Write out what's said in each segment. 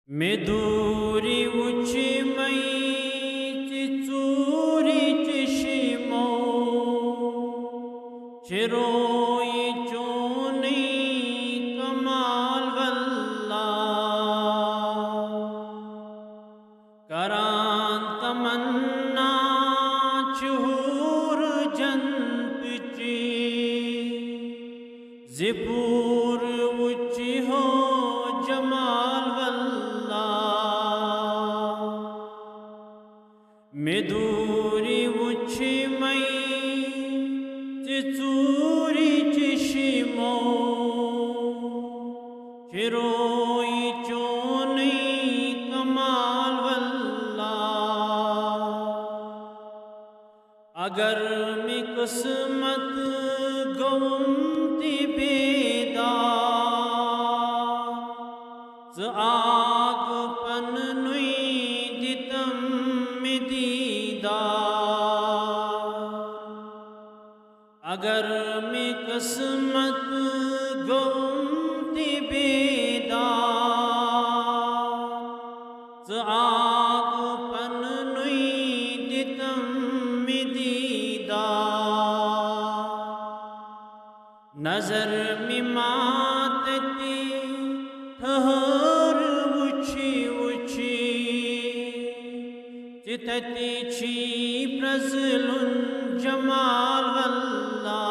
में दूरी उची मई चूरी चिशिमो चिरोई चोनी कमाल वल्ला करान तमन्ना चूर जंत ची जिपूर उची हो जमाल वल्ला में दूरी उची मई चूरी चिशिमो चिरोई चोनी कमाल वल्ला अगर मी किस्मत गौमती बेदार आग पन नुई दितम में दीदार अगर मैं किस्मत गौमती बेदार आग पन नुई दितम में दीदार नजर में मातती ठहर उची उची चितती छी प्रजलुन जमाल वल्ला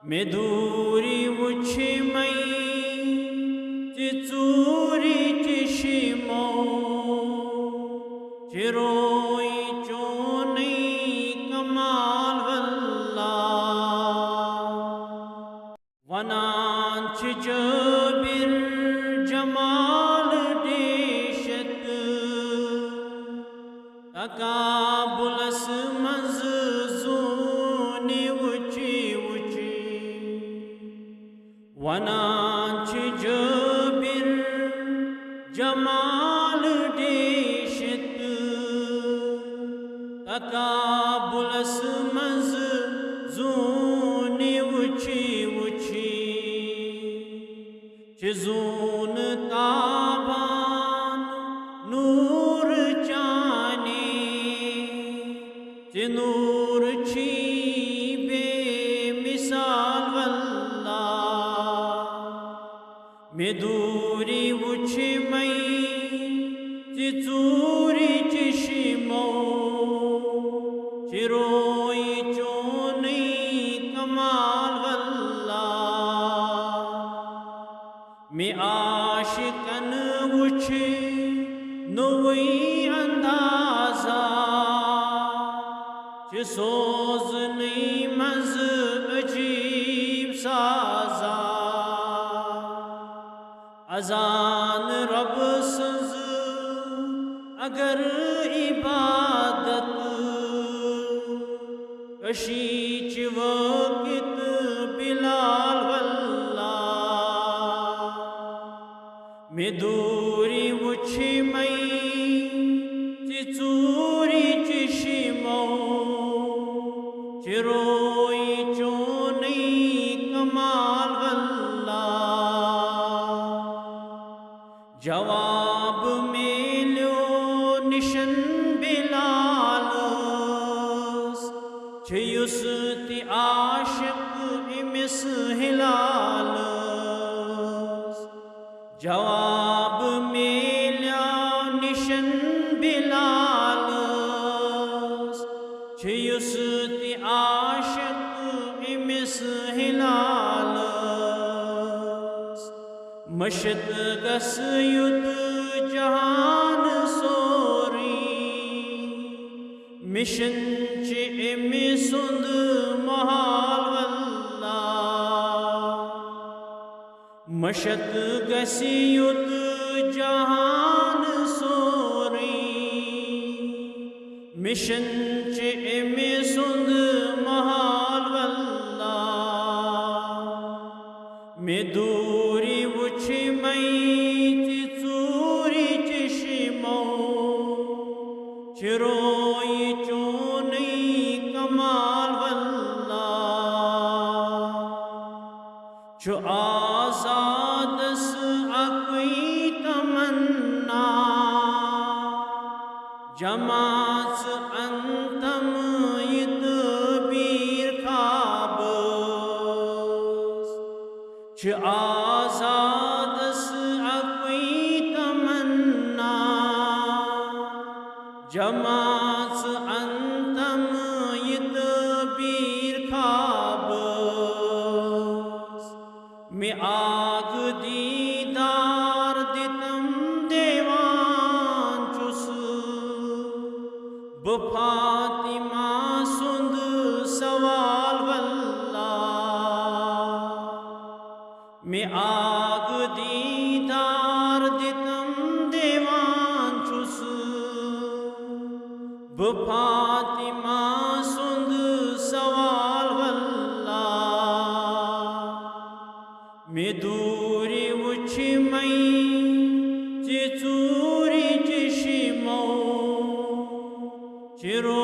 में दूरी उची मई चूरी चिशिमो चिरोई चोनी कमाल वल्ला वनांच जबिर जमाल देशत तकाबुलस मज़ूनी उची उची वनांच जबिर जमाल देशत तकाबुलस मज़ूनी उची उची चिजून ताबान नूर चाने नूर छी बेमिसाल वल्ला में दूरी उची मई चूरी चिशिमो चिरोई चोनी कमाल वल्ला में आशिकन उछे नोई अंदाजा सोज नहीं मज अजीब साजा अजान रब सज अगर इबादत कशीच वक़्त बिलाल वल्ला में दूरी उछी मई चूरी चिशिमो चिरोई चोनी कमाल वल्ला जवाब मिलो निशन बिलालस छयुस्ति आशिक इमिस हिलालस जवाब मिलो निशन बिलालस छयुस्ति आशिक इमिस हिलालस मशत गस युद्ध जहान सोरी मिशन च इमिसुंद महाल वल्ला मशत गस युद्ध जहान सोरी मिशन च इमिसुंद महाल वल्ला में दूरी उछी मई चूरी चिशिमो चिरोई चोनी कमाल वल्ला जो आज़ाद जमात अंतम यत बीर खाबस च आजादस अकोई तमन्ना जमात अंतम यत बीर खाबस में आग दीदार दितम देवान चुस फातिमा सुंद सवाल वल्ला में आग दीदार दितम देवान चुस फातिमा सुंद सवाल वल्ला में दूरी उछ मई चिचूरी चिशिमो चिरो